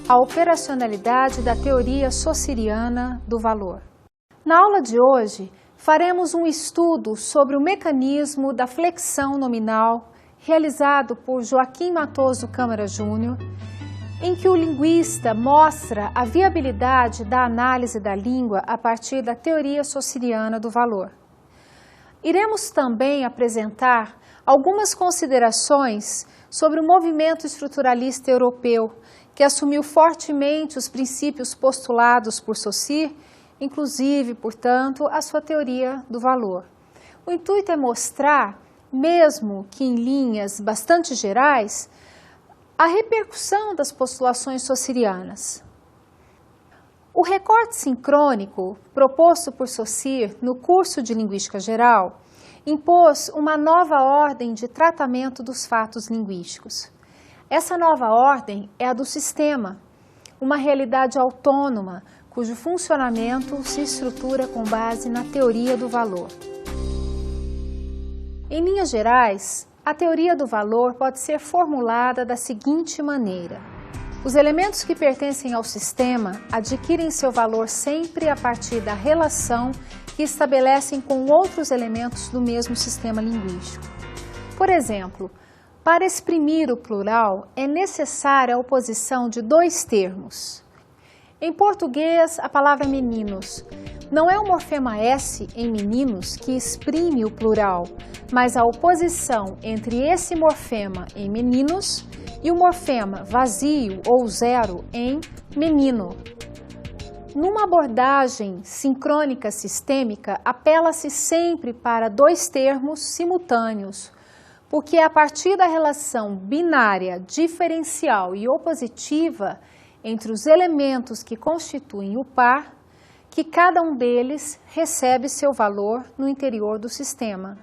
A operacionalidade da teoria saussuriana do valor. Na aula de hoje, faremos um estudo sobre o mecanismo da flexão nominal realizado por Joaquim Matoso Câmara Júnior, em que o linguista mostra a viabilidade da análise da língua a partir da teoria saussuriana do valor. Iremos também apresentar algumas considerações sobre o movimento estruturalista europeu, que assumiu fortemente os princípios postulados por Saussure, inclusive, portanto, a sua teoria do valor. O intuito é mostrar, mesmo que em linhas bastante gerais, a repercussão das postulações saussurianas. O recorte sincrônico proposto por Saussure no curso de Linguística Geral impôs uma nova ordem de tratamento dos fatos linguísticos. Essa nova ordem é a do sistema, uma realidade autônoma cujo funcionamento se estrutura com base na teoria do valor. Em linhas gerais, a teoria do valor pode ser formulada da seguinte maneira: os elementos que pertencem ao sistema adquirem seu valor sempre a partir da relação que estabelecem com outros elementos do mesmo sistema linguístico. Por exemplo, para exprimir o plural é necessária a oposição de dois termos. Em português, a palavra meninos não é o morfema S em meninos que exprime o plural, mas a oposição entre esse morfema em meninos e o morfema vazio ou zero em menino. Numa abordagem sincrônica sistêmica, apela-se sempre para dois termos simultâneos, porque é a partir da relação binária, diferencial e opositiva entre os elementos que constituem o par, que cada um deles recebe seu valor no interior do sistema.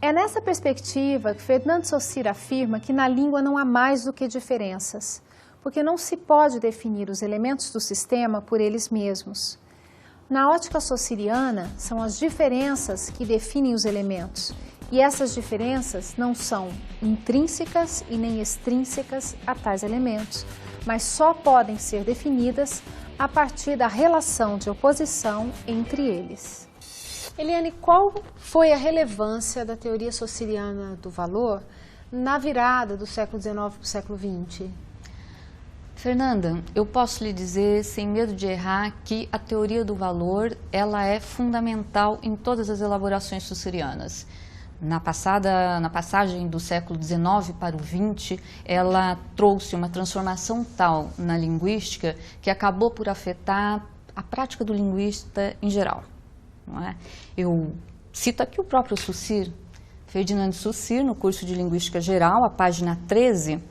É nessa perspectiva que Fernando Saussure afirma que na língua não há mais do que diferenças, porque não se pode definir os elementos do sistema por eles mesmos. Na ótica saussuriana, são as diferenças que definem os elementos, e essas diferenças não são intrínsecas e nem extrínsecas a tais elementos, mas só podem ser definidas a partir da relação de oposição entre eles. Eliane, qual foi a relevância da teoria saussuriana do valor na virada do século XIX para o século XX? Fernanda, eu posso lhe dizer, sem medo de errar, que a teoria do valor ela é fundamental em todas as elaborações saussurianas. Na passagem do século XIX para o XX, ela trouxe uma transformação tal na linguística que acabou por afetar a prática do linguista em geral. Não é? Eu cito aqui o próprio Saussure, Ferdinand Saussure, no curso de Linguística Geral, a página 13,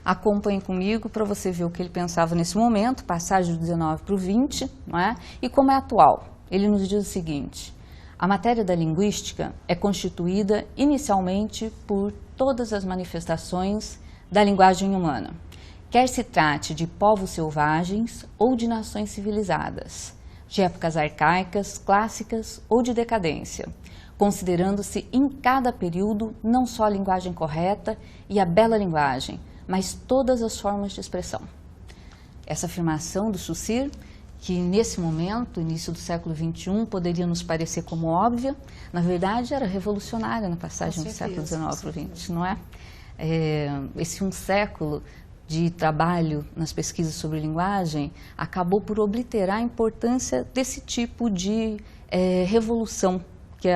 acompanhe comigo para você ver o que ele pensava nesse momento, passagem do XIX para o XX, não é? E como é atual. Ele nos diz o seguinte: a matéria da linguística é constituída inicialmente por todas as manifestações da linguagem humana, quer se trate de povos selvagens ou de nações civilizadas, de épocas arcaicas, clássicas ou de decadência, considerando-se em cada período não só a linguagem correta e a bela linguagem, mas todas as formas de expressão. Essa afirmação do Saussure, que nesse momento, início do século XXI, poderia nos parecer como óbvia, na verdade era revolucionária na passagem do século XIX para o XX, não é? Esse um século de trabalho nas pesquisas sobre linguagem acabou por obliterar a importância desse tipo de revolução que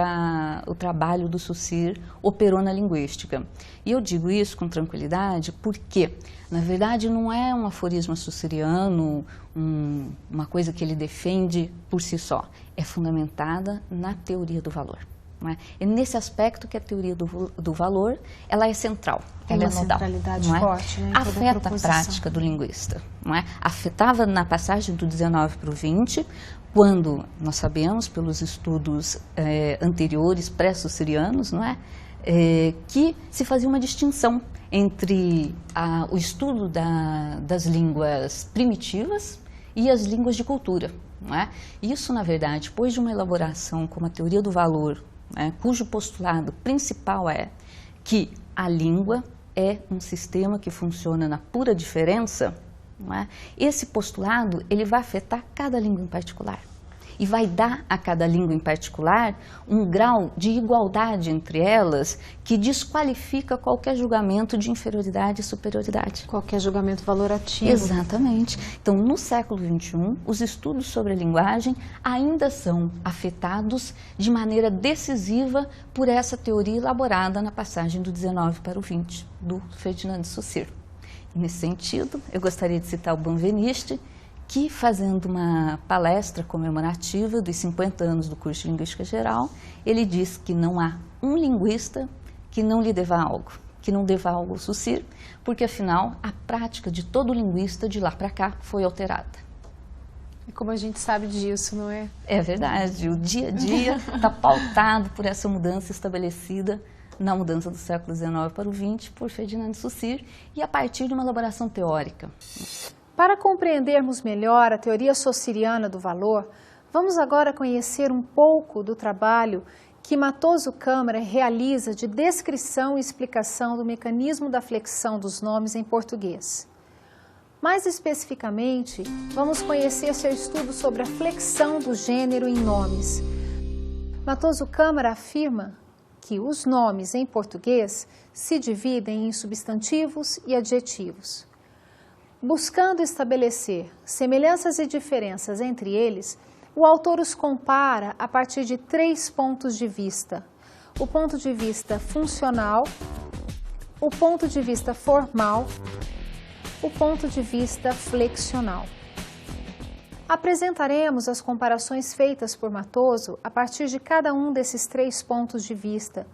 o trabalho do Saussure operou na linguística. E eu digo isso com tranquilidade porque, na verdade, não é um aforismo saussuriano, uma coisa que ele defende por si só. É fundamentada na teoria do valor. Não é? É nesse aspecto que a teoria do valor ela é central, ela é nodal, centralidade forte, né, afeta a prática do linguista, não é? Afetava na passagem do XIX para o XX, quando nós sabemos pelos estudos anteriores pré-saussurianos, não é? Que se fazia uma distinção entre o estudo das línguas primitivas e as línguas de cultura, não é? Isso, na verdade, depois de uma elaboração como a teoria do valor, cujo postulado principal é que a língua é um sistema que funciona na pura diferença, não é? Esse postulado ele vai afetar cada língua em particular e vai dar a cada língua em particular um grau de igualdade entre elas que desqualifica qualquer julgamento de inferioridade e superioridade. Qualquer julgamento valorativo. Exatamente. Então, no século XXI, os estudos sobre a linguagem ainda são afetados de maneira decisiva por essa teoria elaborada na passagem do 19 para o 20, do Ferdinand de Saussure. E, nesse sentido, eu gostaria de citar o Benveniste, que, fazendo uma palestra comemorativa dos 50 anos do curso de Linguística Geral, ele diz que não há um linguista que não lhe deva algo, que não deva algo ao Saussure, porque, afinal, a prática de todo linguista de lá para cá foi alterada. E como a gente sabe disso, não é? É verdade, o dia a dia está pautado por essa mudança estabelecida na mudança do século XIX para o XX por Ferdinand de Saussure e a partir de uma elaboração teórica. Para compreendermos melhor a teoria saussuriana do valor, vamos agora conhecer um pouco do trabalho que Matoso Câmara realiza de descrição e explicação do mecanismo da flexão dos nomes em português. Mais especificamente, vamos conhecer seu estudo sobre a flexão do gênero em nomes. Matoso Câmara afirma que os nomes em português se dividem em substantivos e adjetivos. Buscando estabelecer semelhanças e diferenças entre eles, o autor os compara a partir de 3 pontos de vista: o ponto de vista funcional, o ponto de vista formal, o ponto de vista flexional. Apresentaremos as comparações feitas por Matoso a partir de cada um desses 3 pontos de vista,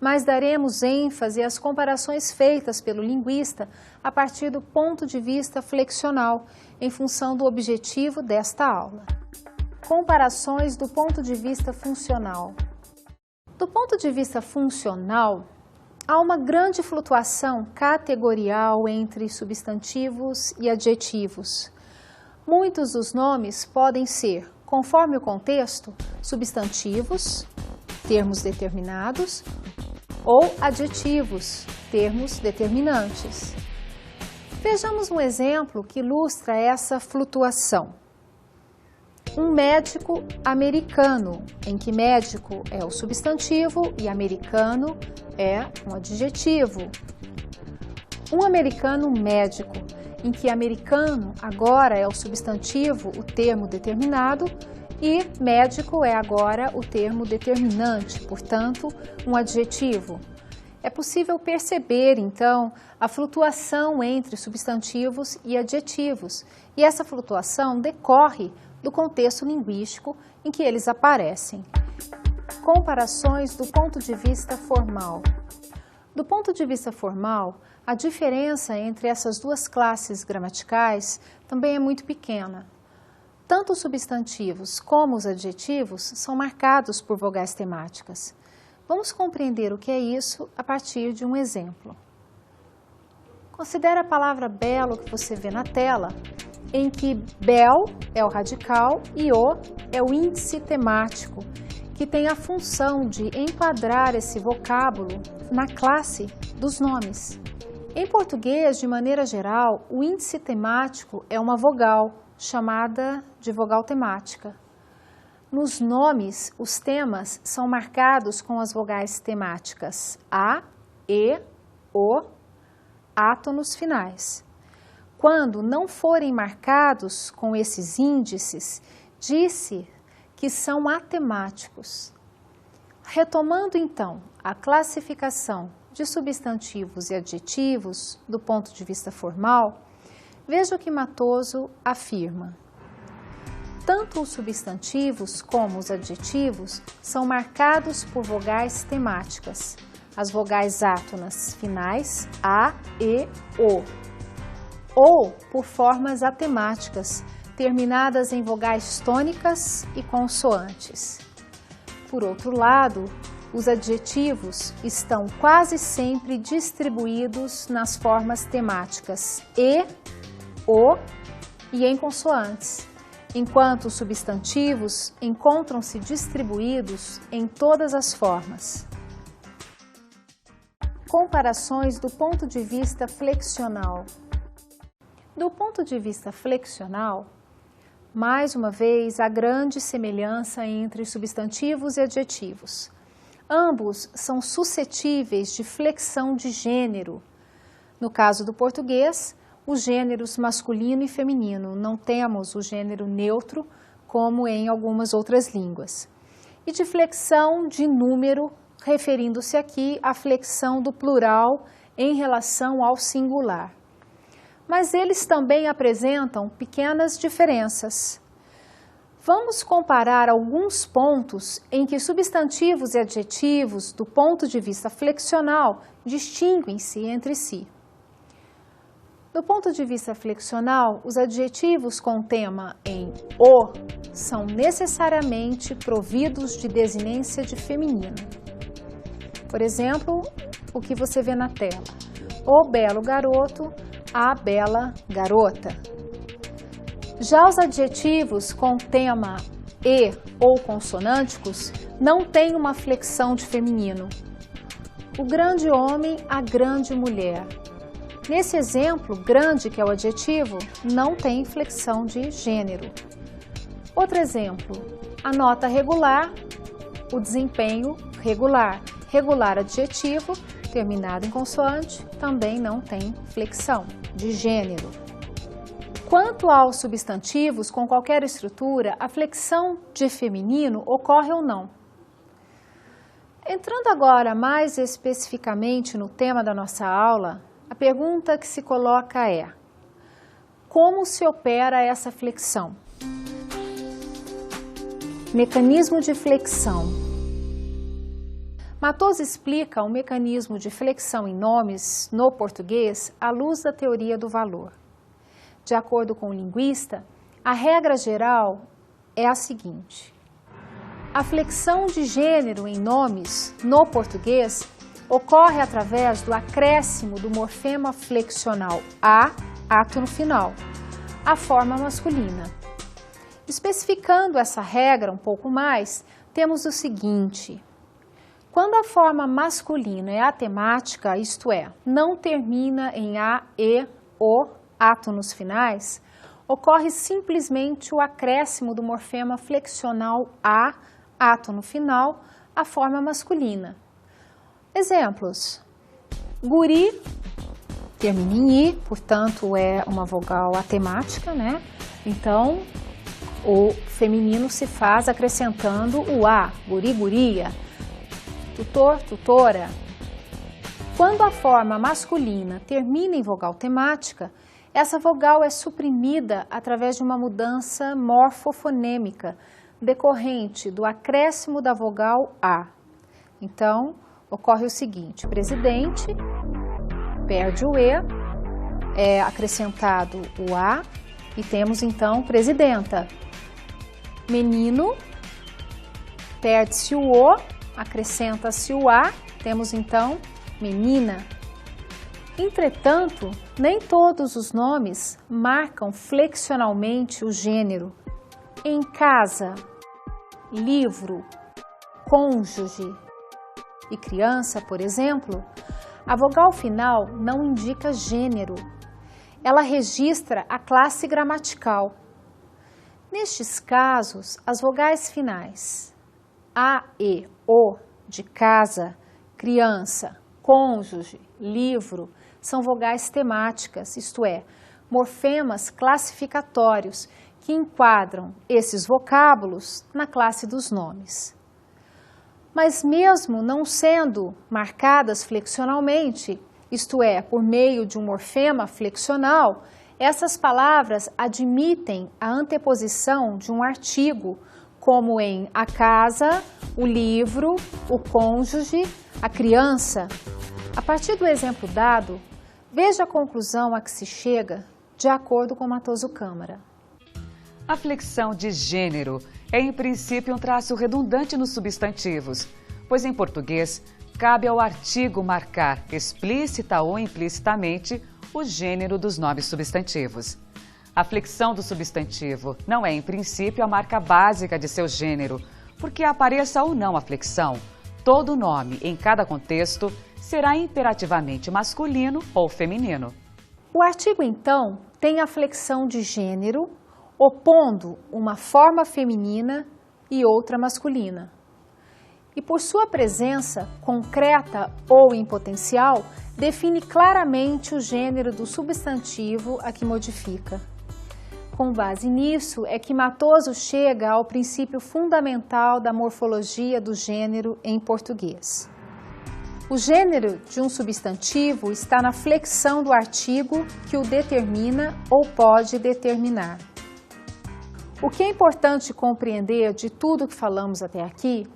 mas daremos ênfase às comparações feitas pelo linguista a partir do ponto de vista flexional, em função do objetivo desta aula. Comparações do ponto de vista funcional. Do ponto de vista funcional, há uma grande flutuação categorial entre substantivos e adjetivos. Muitos dos nomes podem ser, conforme o contexto, substantivos, termos determinados, ou adjetivos, termos determinantes. Vejamos um exemplo que ilustra essa flutuação. Um médico americano, em que médico é o substantivo e americano é um adjetivo. Um americano médico, em que americano agora é o substantivo, o termo determinado, e médico é agora o termo determinante, portanto, um adjetivo. É possível perceber, então, a flutuação entre substantivos e adjetivos, e essa flutuação decorre do contexto linguístico em que eles aparecem. Comparações do ponto de vista formal. Do ponto de vista formal, a diferença entre essas duas classes gramaticais também é muito pequena. Tanto os substantivos como os adjetivos são marcados por vogais temáticas. Vamos compreender o que é isso a partir de um exemplo. Considere a palavra belo que você vê na tela, em que bel é o radical e o é o índice temático, que tem a função de enquadrar esse vocábulo na classe dos nomes. Em português, de maneira geral, o índice temático é uma vogal, chamada de vogal temática. Nos nomes, os temas são marcados com as vogais temáticas A, E, O, átonos finais. Quando não forem marcados com esses índices, diz-se que são atemáticos. Retomando então a classificação de substantivos e adjetivos do ponto de vista formal, veja o que Matoso afirma. Tanto os substantivos como os adjetivos são marcados por vogais temáticas, as vogais átonas finais A, E, O, ou por formas atemáticas, terminadas em vogais tônicas e consoantes. Por outro lado, os adjetivos estão quase sempre distribuídos nas formas temáticas E, O e em consoantes, enquanto os substantivos encontram-se distribuídos em todas as formas. comparações do ponto de vista flexional. Do ponto de vista flexional, mais uma vez, há grande semelhança entre substantivos e adjetivos. Ambos são suscetíveis de flexão de gênero. No caso do português, os gêneros masculino e feminino, não temos o gênero neutro, como em algumas outras línguas. E de flexão de número, referindo-se aqui à flexão do plural em relação ao singular. Mas eles também apresentam pequenas diferenças. Vamos comparar alguns pontos em que substantivos e adjetivos, do ponto de vista flexional, distinguem-se entre si. Do ponto de vista flexional, os adjetivos com tema em "o" são necessariamente providos de desinência de feminino. Por exemplo, o que você vê na tela: o belo garoto, a bela garota. Já os adjetivos com tema "e" ou consonânticos não têm uma flexão de feminino. O grande homem, a grande mulher. Nesse exemplo, grande, que é o adjetivo, não tem flexão de gênero. Outro exemplo, a nota regular, o desempenho regular. Regular adjetivo, terminado em consoante, também não tem flexão de gênero. Quanto aos substantivos com qualquer estrutura, a flexão de feminino ocorre ou não? Entrando agora mais especificamente no tema da nossa aula, a pergunta que se coloca é: como se opera essa flexão? Mecanismo de flexão. Matos explica o mecanismo de flexão em nomes no português à luz da teoria do valor. De acordo com o linguista, a regra geral é a seguinte: a flexão de gênero em nomes no português ocorre através do acréscimo do morfema flexional a, ato no final, a forma masculina. Especificando essa regra um pouco mais, temos o seguinte: quando a forma masculina é atemática, isto é, não termina em a, e, o, ato nos finais, ocorre simplesmente o acréscimo do morfema flexional a, ato no final, à forma masculina. Exemplos: guri, termina em i, portanto é uma vogal atemática, né? Então, o feminino se faz acrescentando o a, guri, guria, tutor, tutora. Quando a forma masculina termina em vogal temática, essa vogal é suprimida através de uma mudança morfofonêmica decorrente do acréscimo da vogal a. Então, ocorre o seguinte: presidente, perde o e, é acrescentado o a e temos então presidenta. Menino, perde-se o o, acrescenta-se o a, temos então menina. Entretanto, nem todos os nomes marcam flexionalmente o gênero. Em casa, livro, cônjuge e criança, por exemplo, a vogal final não indica gênero. Ela registra a classe gramatical. Nestes casos, as vogais finais a, e, o, de casa, criança, cônjuge, livro, são vogais temáticas, isto é, morfemas classificatórios que enquadram esses vocábulos na classe dos nomes. Mas mesmo não sendo marcadas flexionalmente, isto é, por meio de um morfema flexional, essas palavras admitem a anteposição de um artigo, como em a casa, o livro, o cônjuge, a criança. A partir do exemplo dado, veja a conclusão a que se chega de acordo com Matoso Câmara. A flexão de gênero é, em princípio, um traço redundante nos substantivos, pois em português cabe ao artigo marcar explícita ou implicitamente o gênero dos nomes substantivos. A flexão do substantivo não é, em princípio, a marca básica de seu gênero, porque apareça ou não a flexão, todo nome, em cada contexto, será imperativamente masculino ou feminino. O artigo, então, tem a flexão de gênero, opondo uma forma feminina e outra masculina. E por sua presença, concreta ou em potencial, define claramente o gênero do substantivo a que modifica. Com base nisso, é que Matoso chega ao princípio fundamental da morfologia do gênero em português. O gênero de um substantivo está na flexão do artigo que o determina ou pode determinar. O que é importante compreender de tudo que falamos até aqui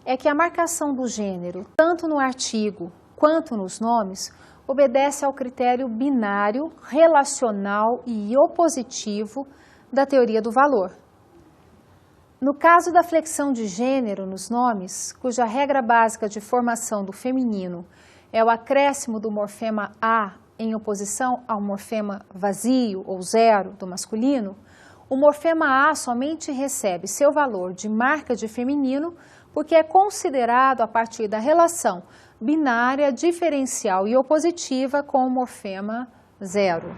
é que a marcação do gênero, tanto no artigo quanto nos nomes, obedece ao critério binário, relacional e opositivo da teoria do valor. No caso da flexão de gênero nos nomes, cuja regra básica de formação do feminino é o acréscimo do morfema a em oposição ao morfema vazio ou zero do masculino, o morfema a somente recebe seu valor de marca de feminino porque é considerado a partir da relação binária, diferencial e opositiva com o morfema zero.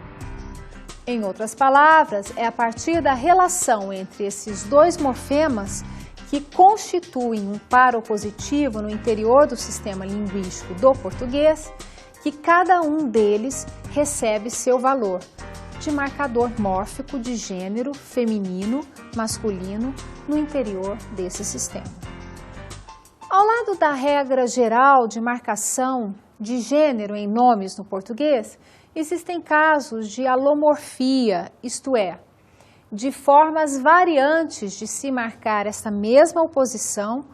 Em outras palavras, é a partir da relação entre esses dois morfemas que constituem um par opositivo no interior do sistema linguístico do português que cada um deles recebe seu valor de marcador mórfico de gênero feminino, masculino no interior desse sistema. Ao lado da regra geral de marcação de gênero em nomes no português, existem casos de alomorfia, isto é, de formas variantes de se marcar esta mesma oposição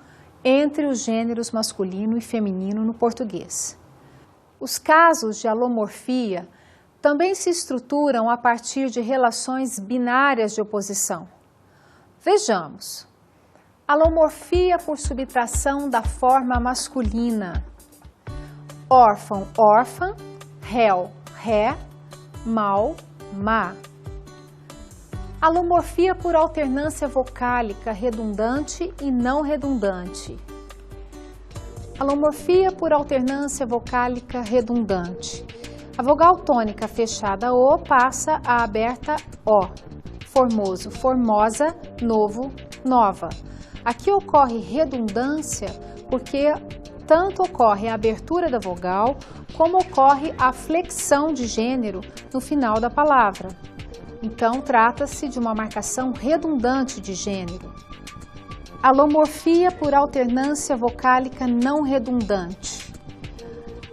entre os gêneros masculino e feminino no português. Os casos de alomorfia também se estruturam a partir de relações binárias de oposição. Vejamos. Alomorfia por subtração da forma masculina. Órfão, órfã, réu, ré, mal, má. Alomorfia por alternância vocálica redundante e não redundante. Alomorfia por alternância vocálica redundante. A vogal tônica fechada O passa a aberta O. Formoso, formosa, novo, nova. Aqui ocorre redundância porque tanto ocorre a abertura da vogal como ocorre a flexão de gênero no final da palavra. Então, trata-se de uma marcação redundante de gênero. Alomorfia por alternância vocálica não redundante.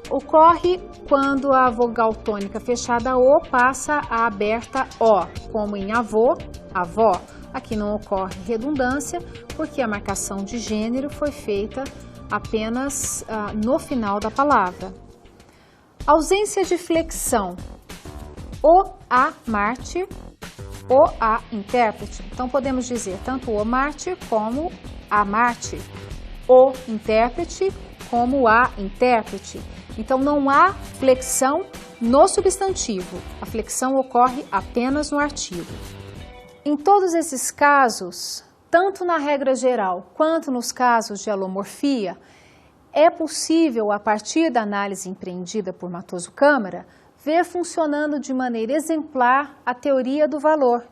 Ocorre quando a vogal tônica fechada O passa a aberta O, como em avô, avó. Aqui não ocorre redundância, porque a marcação de gênero foi feita apenas no final da palavra. Ausência de flexão. O, a, mártir, o, a, intérprete. Então, podemos dizer tanto o mártir como a mártir. O, intérprete, como a, intérprete. Então, não há flexão no substantivo. A flexão ocorre apenas no artigo. Em todos esses casos, tanto na regra geral quanto nos casos de alomorfia, é possível, a partir da análise empreendida por Matoso Câmara, ver funcionando de maneira exemplar a teoria do valor,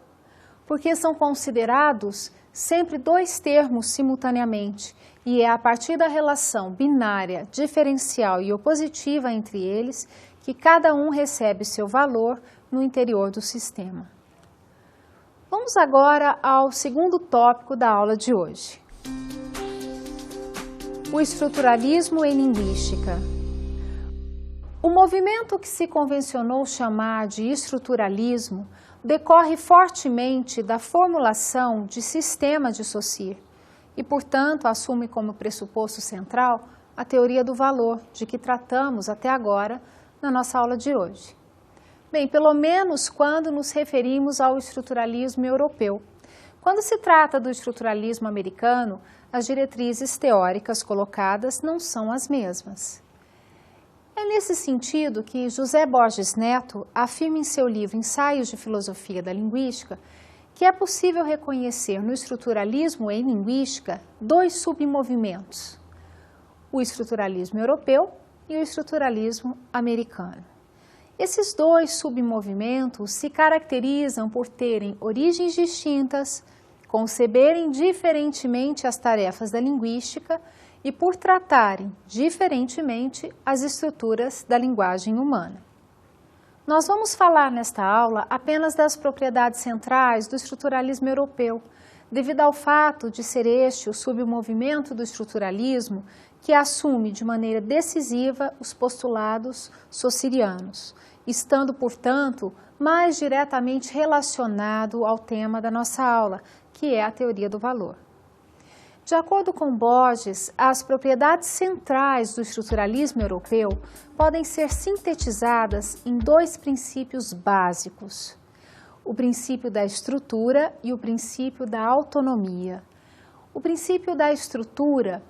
porque são considerados sempre dois termos simultaneamente, e é a partir da relação binária, diferencial e opositiva entre eles que cada um recebe seu valor no interior do sistema. Vamos agora ao segundo tópico da aula de hoje. O estruturalismo em linguística. O movimento que se convencionou chamar de estruturalismo decorre fortemente da formulação de sistema de Saussure e, portanto, assume como pressuposto central a teoria do valor, de que tratamos até agora na nossa aula de hoje. Bem, pelo menos quando nos referimos ao estruturalismo europeu. Quando se trata do estruturalismo americano, as diretrizes teóricas colocadas não são as mesmas. É nesse sentido que José Borges Neto afirma em seu livro Ensaios de Filosofia da Linguística que é possível reconhecer no estruturalismo em linguística dois submovimentos, o estruturalismo europeu e o estruturalismo americano. Esses dois submovimentos se caracterizam por terem origens distintas, conceberem diferentemente as tarefas da linguística e por tratarem diferentemente as estruturas da linguagem humana. Nós vamos falar nesta aula apenas das propriedades centrais do estruturalismo europeu, devido ao fato de ser este o submovimento do estruturalismo que assume de maneira decisiva os postulados saussurianos, estando, portanto, mais diretamente relacionado ao tema da nossa aula, que é a teoria do valor. De acordo com Borges, as propriedades centrais do estruturalismo europeu podem ser sintetizadas em dois princípios básicos: o princípio da estrutura e o princípio da autonomia. O princípio da estrutura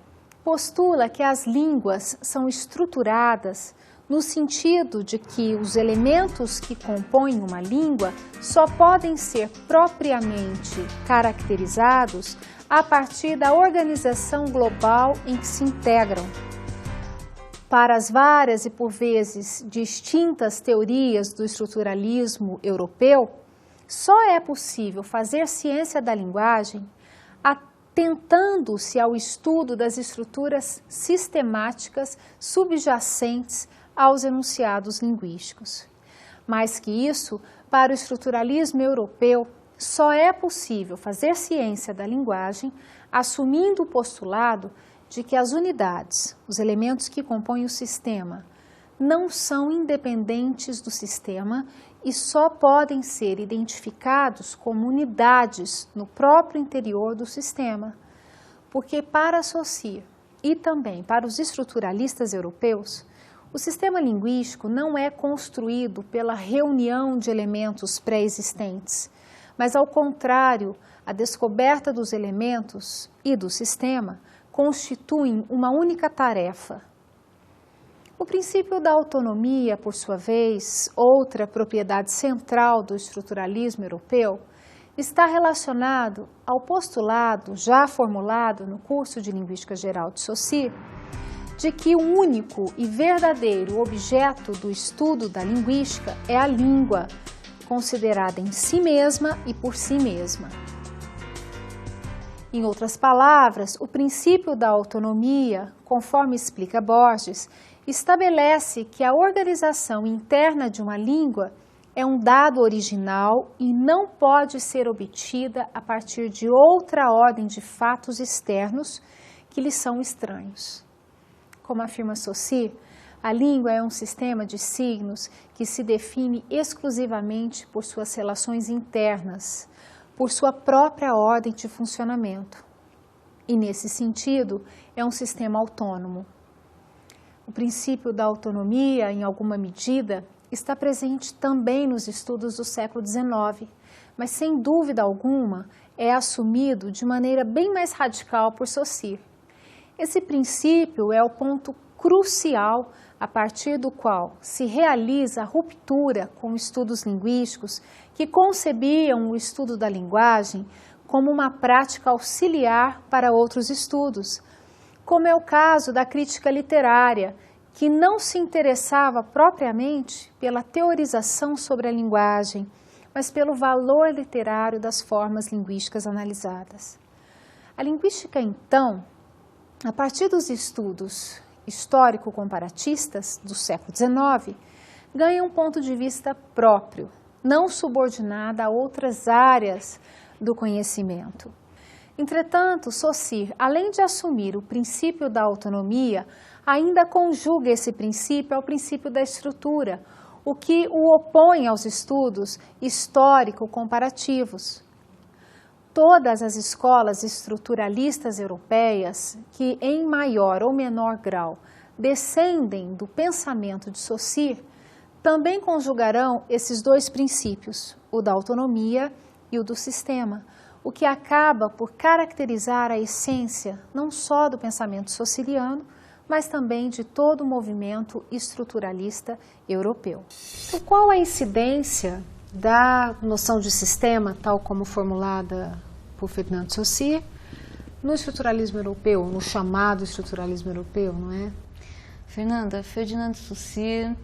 postula que as línguas são estruturadas no sentido de que os elementos que compõem uma língua só podem ser propriamente caracterizados a partir da organização global em que se integram. Para as várias e por vezes distintas teorias do estruturalismo europeu, só é possível fazer ciência da linguagem atentando-se ao estudo das estruturas sistemáticas subjacentes aos enunciados linguísticos. Mais que isso, para o estruturalismo europeu, só é possível fazer ciência da linguagem assumindo o postulado de que as unidades, os elementos que compõem o sistema, não são independentes do sistema e só podem ser identificados como unidades no próprio interior do sistema, porque para Saussure e também para os estruturalistas europeus, o sistema linguístico não é construído pela reunião de elementos pré-existentes, mas, ao contrário, a descoberta dos elementos e do sistema constituem uma única tarefa. O princípio da autonomia, por sua vez, outra propriedade central do estruturalismo europeu, está relacionado ao postulado já formulado no curso de Linguística Geral de Saussure, de que o único e verdadeiro objeto do estudo da linguística é a língua, considerada em si mesma e por si mesma. Em outras palavras, o princípio da autonomia, conforme explica Borges, estabelece que a organização interna de uma língua é um dado original e não pode ser obtida a partir de outra ordem de fatos externos que lhe são estranhos. Como afirma Saussure, a língua é um sistema de signos que se define exclusivamente por suas relações internas, por sua própria ordem de funcionamento. E, nesse sentido, é um sistema autônomo. O princípio da autonomia, em alguma medida, está presente também nos estudos do século XIX, mas, sem dúvida alguma, é assumido de maneira bem mais radical por Saussure. Esse princípio é o ponto crucial a partir do qual se realiza a ruptura com estudos linguísticos que concebiam o estudo da linguagem como uma prática auxiliar para outros estudos, como é o caso da crítica literária, que não se interessava propriamente pela teorização sobre a linguagem, mas pelo valor literário das formas linguísticas analisadas. A linguística, então, a partir dos estudos histórico-comparatistas do século XIX, ganha um ponto de vista próprio, não subordinada a outras áreas do conhecimento. Entretanto, Saussure, além de assumir o princípio da autonomia, ainda conjuga esse princípio ao princípio da estrutura, o que o opõe aos estudos histórico-comparativos. Todas as escolas estruturalistas europeias que, em maior ou menor grau, descendem do pensamento de Saussure, também conjugarão esses dois princípios, o da autonomia e o do sistema, o que acaba por caracterizar a essência não só do pensamento saussuriano, mas também de todo o movimento estruturalista europeu. Então, qual a incidência da noção de sistema, tal como formulada por Ferdinand Saussure, no estruturalismo europeu, no chamado estruturalismo europeu, não é? Fernanda, Ferdinand de Saussure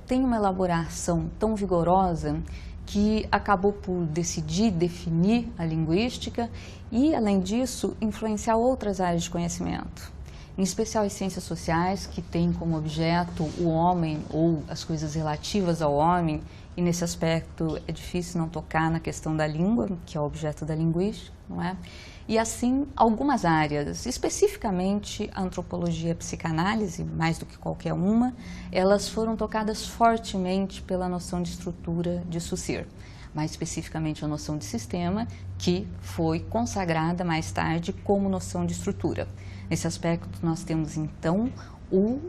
tem uma elaboração tão vigorosa que acabou por decidir definir a linguística e, além disso, influenciar outras áreas de conhecimento, em especial as ciências sociais, que têm como objeto o homem ou as coisas relativas ao homem, e nesse aspecto é difícil não tocar na questão da língua, que é o objeto da linguística, não é? E assim, algumas áreas, especificamente a antropologia e a psicanálise, mais do que qualquer uma, elas foram tocadas fortemente pela noção de estrutura de Saussure, mais especificamente a noção de sistema, que foi consagrada mais tarde como noção de estrutura. Nesse aspecto, nós temos então o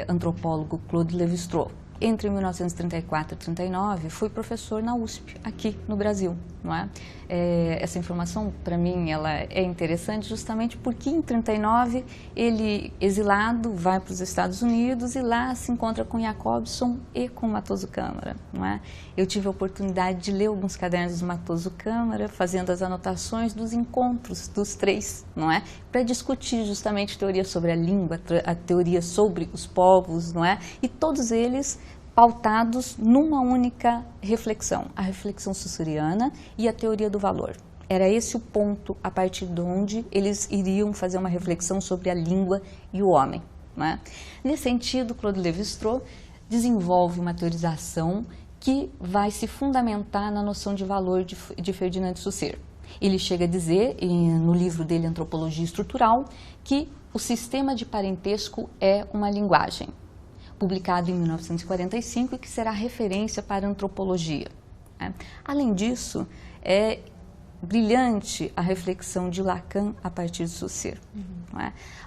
antropólogo Claude Lévi-Strauss. Entre 1934 e 1939, foi professor na USP, aqui no Brasil, não é? Essa informação, para mim, ela é interessante justamente porque em 1939, ele, exilado, vai para os Estados Unidos e lá se encontra com Jacobson e com Matoso Câmara, não é? Eu tive a oportunidade de ler alguns cadernos do Matoso Câmara, fazendo as anotações dos encontros dos três, não é? Para discutir justamente teoria sobre a língua, a teoria sobre os povos, não é? E todos eles pautados numa única reflexão, a reflexão saussuriana e a teoria do valor. Era esse o ponto a partir de onde eles iriam fazer uma reflexão sobre a língua e o homem, não é? Nesse sentido, Claude Lévi-Strauss desenvolve uma teorização que vai se fundamentar na noção de valor de Ferdinand de Saussure. Ele chega a dizer, no livro dele Antropologia Estrutural, que o sistema de parentesco é uma linguagem, publicado em 1945 e que será referência para a antropologia. Além disso, é brilhante a reflexão de Lacan a partir de Saussure.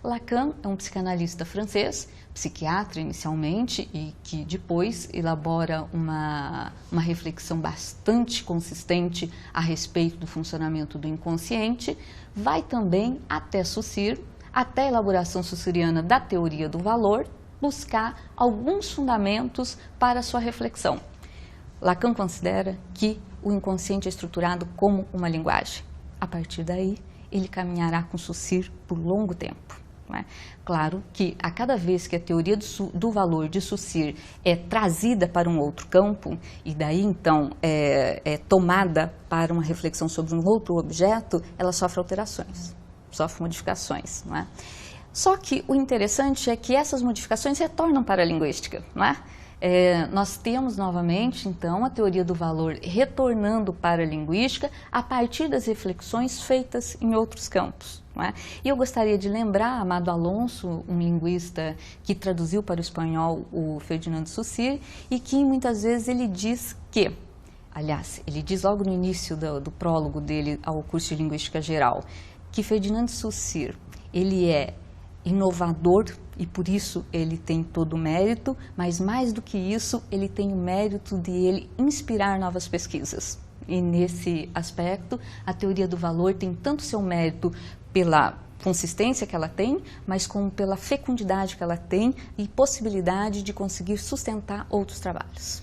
Lacan é um psicanalista francês, psiquiatra inicialmente, e que depois elabora uma reflexão bastante consistente a respeito do funcionamento do inconsciente, vai também até Saussure, até a elaboração saussuriana da teoria do valor, buscar alguns fundamentos para a sua reflexão. Lacan considera que o inconsciente é estruturado como uma linguagem. A partir daí, ele caminhará com Saussure por longo tempo. Não é? Claro que a cada vez que a teoria do valor de Saussure é trazida para um outro campo, e daí então é tomada para uma reflexão sobre um outro objeto, ela sofre alterações, sofre modificações. Não é? Só que o interessante é que essas modificações retornam para a linguística, não é? Nós temos novamente, então, a teoria do valor retornando para a linguística a partir das reflexões feitas em outros campos, não é? E eu gostaria de lembrar Amado Alonso, um linguista que traduziu para o espanhol o Ferdinand de Saussure, e que muitas vezes ele diz que, aliás, ele diz logo no início do prólogo dele ao curso de Linguística Geral, que Ferdinand de Saussure, ele é inovador e por isso ele tem todo o mérito, mas mais do que isso, ele tem o mérito de ele inspirar novas pesquisas. E nesse aspecto, a teoria do valor tem tanto seu mérito pela consistência que ela tem, mas como pela fecundidade que ela tem e possibilidade de conseguir sustentar outros trabalhos.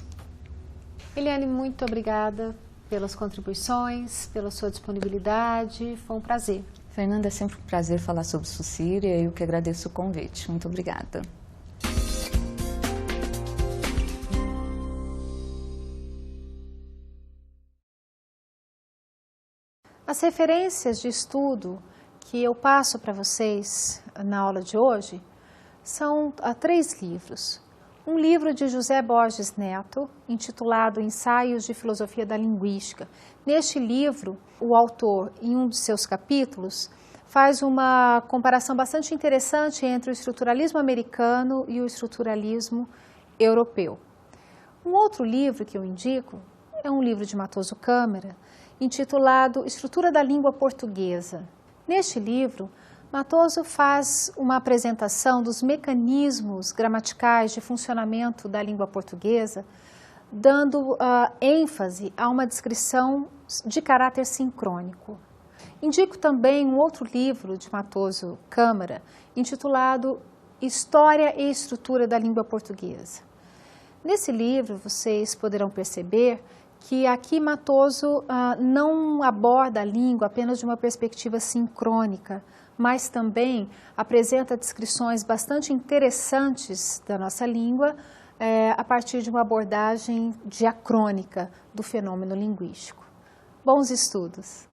Eliane, muito obrigada pelas contribuições, pela sua disponibilidade, foi um prazer. Fernanda, é sempre um prazer falar sobre Saussure e eu que agradeço o convite. Muito obrigada. As referências de estudo que eu passo para vocês na aula de hoje são 3 livros. Um livro de José Borges Neto, intitulado Ensaios de Filosofia da Linguística. Neste livro, o autor, em um de seus capítulos, faz uma comparação bastante interessante entre o estruturalismo americano e o estruturalismo europeu. Um outro livro que eu indico é um livro de Matoso Câmara, intitulado Estrutura da Língua Portuguesa. Neste livro, Matoso faz uma apresentação dos mecanismos gramaticais de funcionamento da língua portuguesa, dando ênfase a uma descrição de caráter sincrônico. Indico também um outro livro de Matoso Câmara, intitulado História e Estrutura da Língua Portuguesa. Nesse livro, vocês poderão perceber que aqui Matoso não aborda a língua apenas de uma perspectiva sincrônica, mas também apresenta descrições bastante interessantes da nossa língua a partir de uma abordagem diacrônica do fenômeno linguístico. Bons estudos!